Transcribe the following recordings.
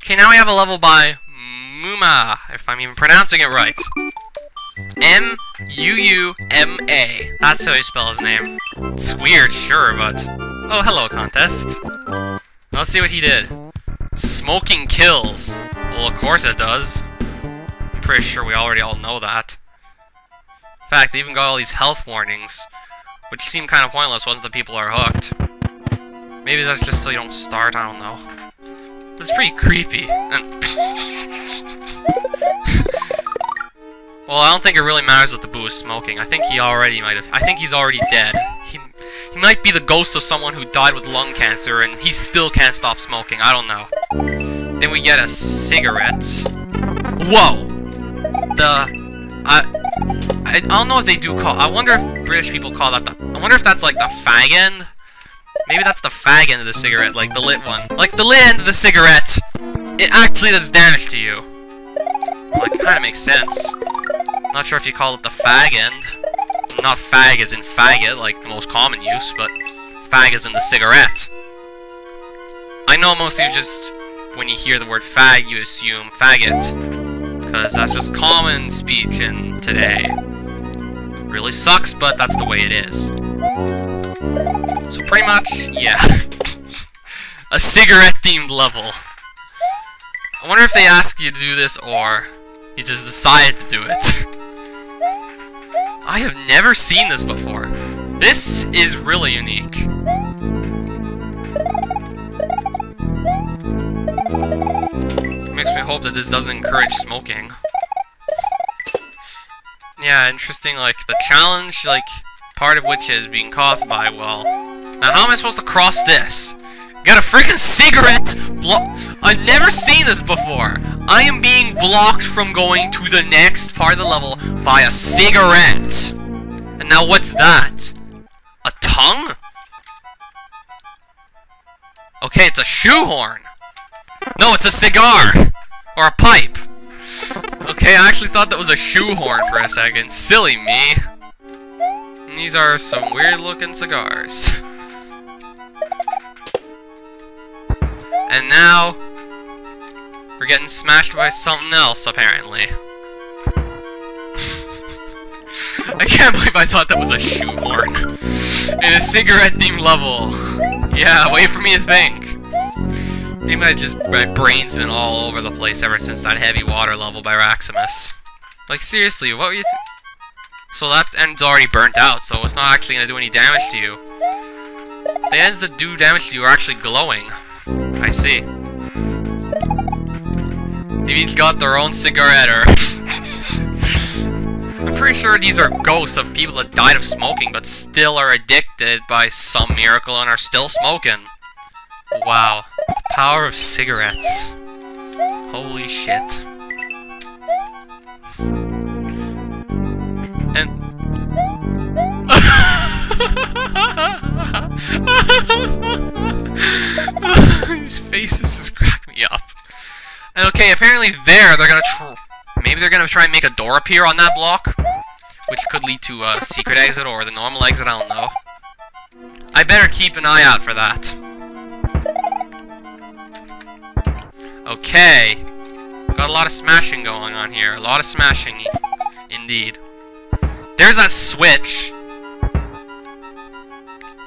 Okay, now we have a level by Muuma, if I'm even pronouncing it right. M-U-U-M-A. That's how you spell his name. It's weird, sure, but... Oh, hello, contest. Let's see what he did. Smoking kills. Well, of course it does. I'm pretty sure we already all know that. In fact, they even got all these health warnings, which seem kind of pointless once the people are hooked. Maybe that's just so you don't start, I don't know. But it's pretty creepy. Well, I don't think it really matters what the boo is smoking. I think he's already dead. He might be the ghost of someone who died with lung cancer and he still can't stop smoking. I don't know. Then we get a cigarette. Whoa! I don't know if they do call... I wonder if British people call that the... I wonder if that's like the fag end? Maybe that's the fag end of the cigarette, like the lit one. Like the lit end of the cigarette, it actually does damage to you. Well, it kind of makes sense. Not sure if you call it the fag end. Not fag as in faggot, like the most common use, but fag as in the cigarette. I know most of you just, when you hear the word fag, you assume faggot. Because that's just common speech in today. Really sucks, but that's the way it is. So pretty much, yeah. A cigarette-themed level. I wonder if they asked you to do this, or you just decided to do it. I have never seen this before. This is really unique. It makes me hope that this doesn't encourage smoking. Yeah, interesting, like, the challenge, like, part of which is being caused by, well... Now, how am I supposed to cross this? Got a freaking cigarette I've never seen this before! I am being blocked from going to the next part of the level by a cigarette! And now what's that? A tongue? Okay, it's a shoehorn! No, it's a cigar! Or a pipe! Okay, I actually thought that was a shoehorn for a second. Silly me! And these are some weird looking cigars. And now, we're getting smashed by something else, apparently. I can't believe I thought that was a shoehorn. In a cigarette-themed level. Yeah, wait for me to think. Maybe my brain's been all over the place ever since that heavy water level by Raximus. Like, seriously, what were you So that end's already burnt out, so it's not actually gonna do any damage to you. The ends that do damage to you are actually glowing. I see. They've each got their own cigarette, or... I'm pretty sure these are ghosts of people that died of smoking, but still are addicted by some miracle and are still smoking. Wow. The power of cigarettes. Holy shit. And... These faces just crack me up. And okay, apparently they're gonna maybe they're gonna try and make a door appear on that block, which could lead to a secret exit or the normal exit, I don't know. I better keep an eye out for that. Okay. Got a lot of smashing going on here. A lot of smashing, indeed. There's that switch.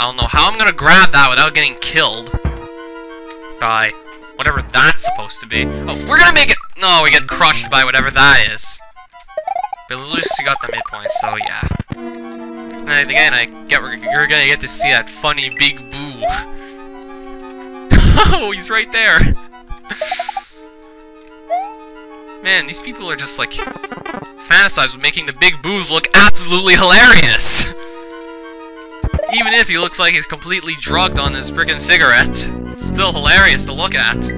I don't know how I'm gonna grab that without getting killed by whatever that's supposed to be. Oh, we're gonna make it... No, we get crushed by whatever that is. But at least we got the midpoint, so yeah. And again, you're gonna get to see that funny big boo. Oh, he's right there. Man, these people are just like fantasize with making the big boos look absolutely hilarious. Even if he looks like he's completely drugged on this freaking cigarette, it's still hilarious to look at.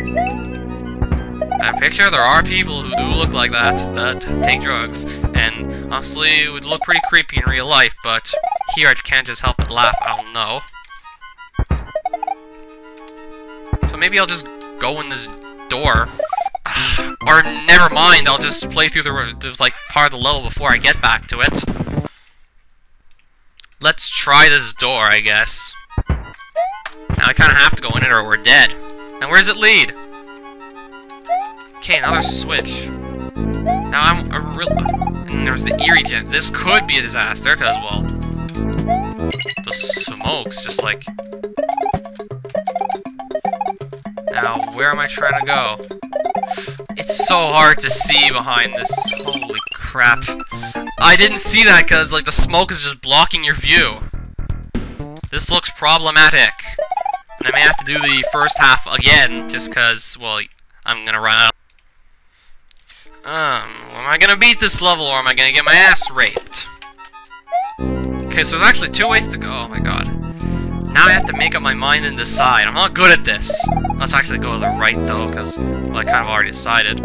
I'm pretty sure there are people who do look like that take drugs, and honestly, it would look pretty creepy in real life, but here I can't just help but laugh, I don't know. So maybe I'll just go in this door. Or never mind, I'll just play through the like part of the level before I get back to it. Let's try this door, I guess. Now I kind of have to go in it or we're dead. And where does it lead? Okay, another switch. Now I'm a real... And there's the eerie gen. This could be a disaster, because, well... The smoke's just like... Now, where am I trying to go? It's so hard to see behind this. Holy crap. I didn't see that because, like, the smoke is just blocking your view. This looks problematic. And I may have to do the first half again, just because, well, I'm gonna run out. Am I gonna beat this level, or am I gonna get my ass raped? Okay, so there's actually 2 ways to go. Oh my god. Now I have to make up my mind and decide. I'm not good at this. Let's actually go to the right, though, because, well, I kind of already decided.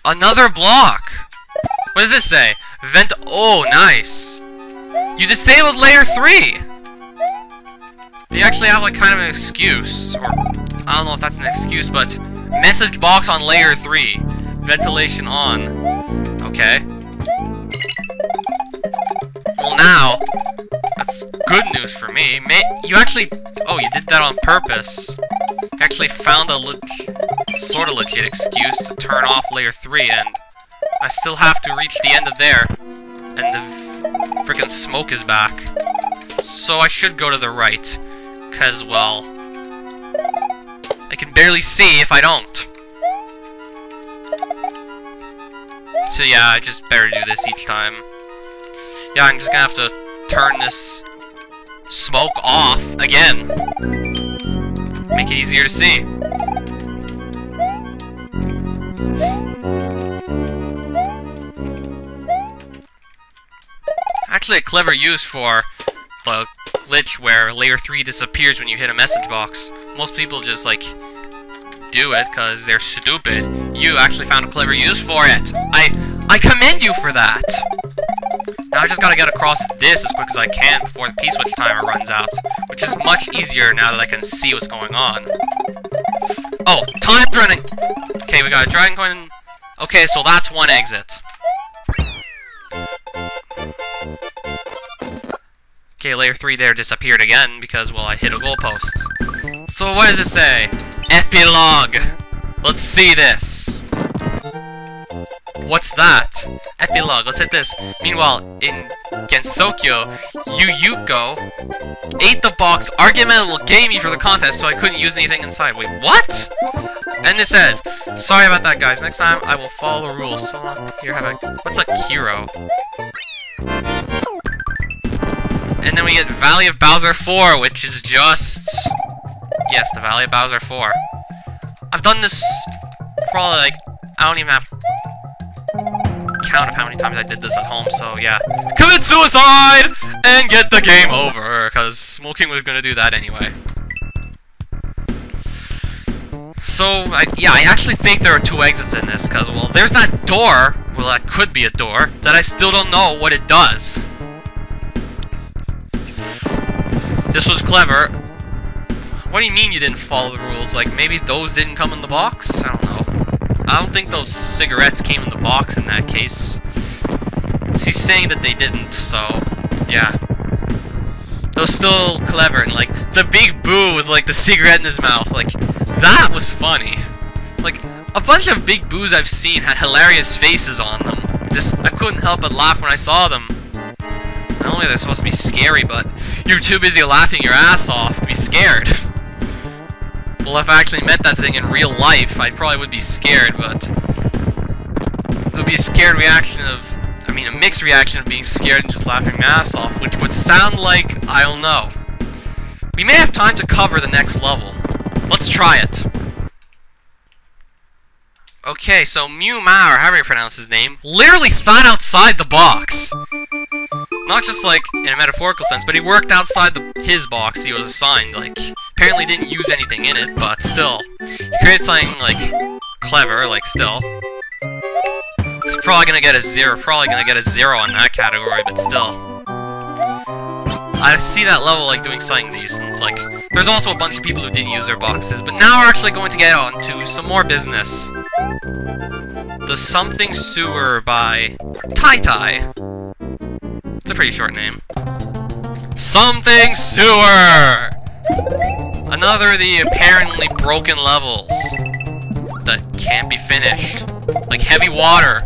Another block! What does this say? Vent... Oh, nice! You disabled layer 3! You actually have, like, kind of an excuse. Or, I don't know if that's an excuse, but... Message box on layer 3. Ventilation on. Okay. Well, now... That's good news for me. You actually... Oh, you did that on purpose. You actually found a sort of legit excuse to turn off layer 3, and I still have to reach the end of there. And the freaking smoke is back. So I should go to the right. Because, well... I can barely see if I don't. So yeah, I just better do this each time. Yeah, I'm just gonna have to turn this smoke off again. Make it easier to see. Actually, a clever use for the glitch where layer 3 disappears when you hit a message box. Most people just, like, do it because they're stupid. You actually found a clever use for it. I commend you for that. Now I just gotta get across this as quick as I can before the P-switch timer runs out, which is much easier now that I can see what's going on. Oh, time's running! Okay, we got a dragon coin. Okay, so that's one exit. Okay, layer 3 there disappeared again because, well, I hit a goalpost. So what does it say? Epilogue! Let's see this. What's that? Epilogue, let's hit this. Meanwhile, in Gensokyo, Yuko ate the box, argumental gamey for the contest, so I couldn't use anything inside. Wait, what? And it says, sorry about that, guys. Next time, I will follow the rules. So long. Here, have a... What's a Kiro? And then we get Valley of Bowser 4, which is just... Yes, the Valley of Bowser 4. I've done this probably, like, I don't even have count of how many times I did this at home, so yeah. Commit suicide! And get the game over, because smoking was gonna do that anyway. So, I actually think there are 2 exits in this, because, well, there's that door, well, that could be a door, that I still don't know what it does. This was clever. What do you mean you didn't follow the rules? Like, maybe those didn't come in the box? I don't know. I don't think those cigarettes came in the box in that case. She's saying that they didn't, so... Yeah. Those still clever, and, like, the big boo with, like, the cigarette in his mouth, like, that was funny. Like, a bunch of big boos I've seen had hilarious faces on them. Just, I couldn't help but laugh when I saw them. Not only are they supposed to be scary, but you're too busy laughing your ass off to be scared. Well, if I actually met that thing in real life, I probably would be scared, but... It would be a scared reaction of... I mean, a mixed reaction of being scared and just laughing my ass off, which would sound like... I don't know. We may have time to cover the next level. Let's try it. Okay, so muuma, or however you pronounce his name, literally thought outside the box. Not just, like, in a metaphorical sense, but he worked outside his box he was assigned. Like, apparently didn't use anything in it, but still. He created something, like, clever, like, still. He's probably gonna get a 0, on that category, but still. I see that level, like, doing something decent. Like, there's also a bunch of people who didn't use their boxes, but now we're actually going to get on to some more business. The Something Sewer by Tyty. It's a pretty short name. Something Sewer! Another of the apparently broken levels that can't be finished. Like heavy water.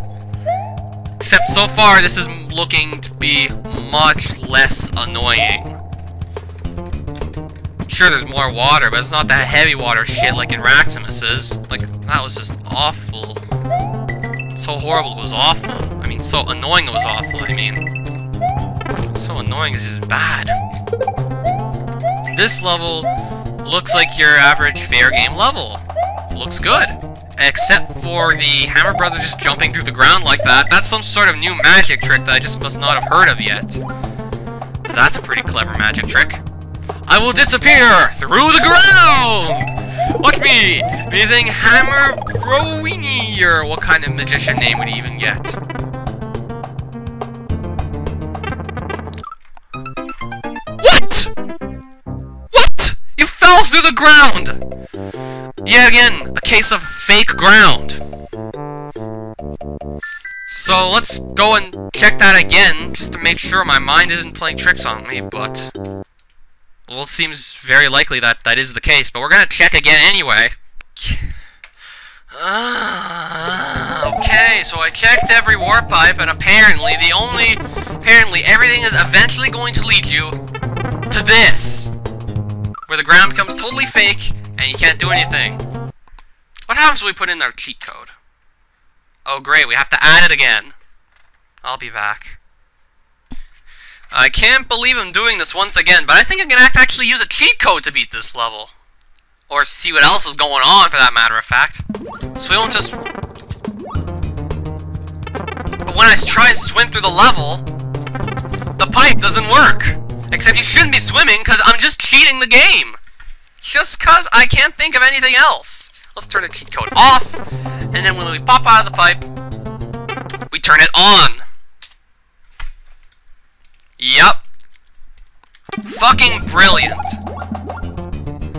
Except so far, this is looking to be much less annoying. Sure, there's more water, but it's not that heavy water shit like in Raximus's. Like, that was just awful. So horrible, it was awful. I mean, so annoying it was awful, I mean. So annoying is just bad. This level looks like your average fair game level. Looks good. Except for the Hammer Brother just jumping through the ground like that. That's some sort of new magic trick that I just must not have heard of yet. That's a pretty clever magic trick. I will disappear through the ground! Watch me! Using Hammer Browini, or what kind of magician name would he even get? What?! What?! You fell through the ground! Yet again, a case of fake ground. So let's go and check that again, just to make sure my mind isn't playing tricks on me, but... well, it seems very likely that that is the case, but we're gonna check again anyway. Okay, so I checked every warp pipe, and apparently everything is eventually going to lead you to this, where the ground becomes totally fake, and you can't do anything. What happens when we put in our cheat code? Oh great, we have to add it again. I'll be back. I can't believe I'm doing this once again, but I think I'm gonna actually use a cheat code to beat this level. Or see what else is going on, for that matter of fact. So we won't just... But when I try and swim through the level, the pipe doesn't work. Except you shouldn't be swimming, because I'm just cheating the game. Just because I can't think of anything else. Let's turn the cheat code off, and then when we pop out of the pipe, we turn it on. Yup. Fucking brilliant.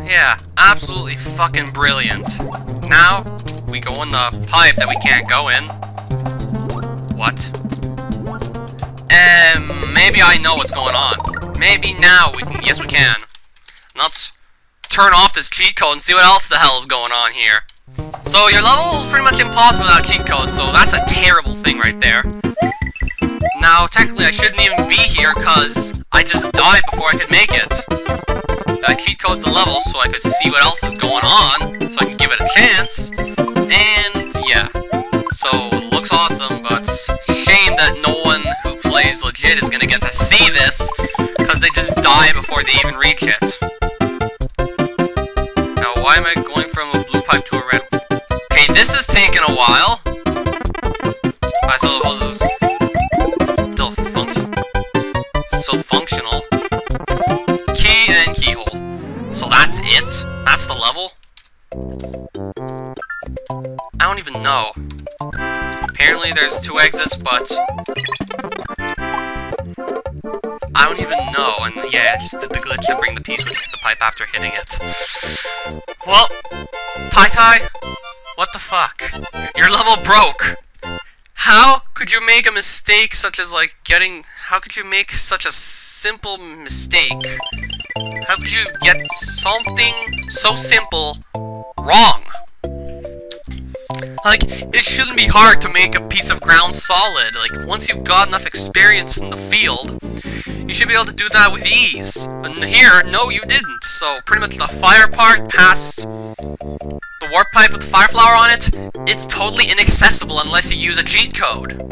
Yeah, absolutely fucking brilliant. Now, we go in the pipe that we can't go in. What? Maybe I know what's going on. Maybe now we can, yes we can. Let's turn off this cheat code and see what else the hell is going on here. So your level is pretty much impossible without cheat code, so that's a terrible thing right there. Now, technically I shouldn't even be here, because I just died before I could make it. I cheat code the level so I could see what else is going on, so I could give it a chance, and yeah. So, it looks awesome, but shame that no one who plays legit is gonna get to see this, because they just die before they even reach it. Now, why am I going from a blue pipe to a red? Okay, this is taking a while. I suppose it's still functional. Key and keyhole. So that's it? That's the level? I don't even know. Apparently there's 2 exits, but I don't even know. And yeah, it's the glitch to bring the piece which is the pipe after hitting it. Well, Tyty, what the fuck? Your level broke. How could you make a mistake such as, like, how could you make such a simple mistake? How could you get something so simple wrong? Like, it shouldn't be hard to make a piece of ground solid. Like, once you've got enough experience in the field, you should be able to do that with ease. But here, no, you didn't. So, pretty much the fire part past the warp pipe with the fire flower on it, it's totally inaccessible unless you use a cheat code.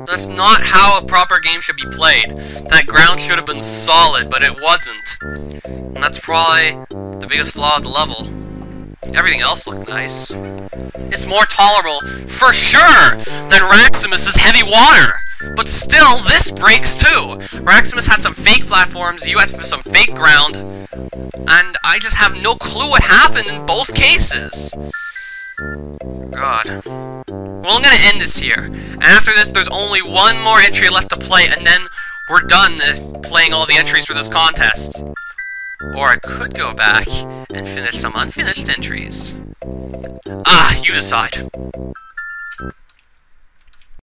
That's not how a proper game should be played. That ground should have been solid, but it wasn't. And that's probably the biggest flaw of the level. Everything else looked nice. It's more tolerable, for sure, than Raximus' heavy water. But still, this breaks too. Raximus had some fake platforms, you had some fake ground, and I just have no clue what happened in both cases. God. Well, I'm gonna end this here. And after this, there's only one more entry left to play, and then we're done playing all the entries for this contest. Or I could go back and finish some unfinished entries. Ah, you decide.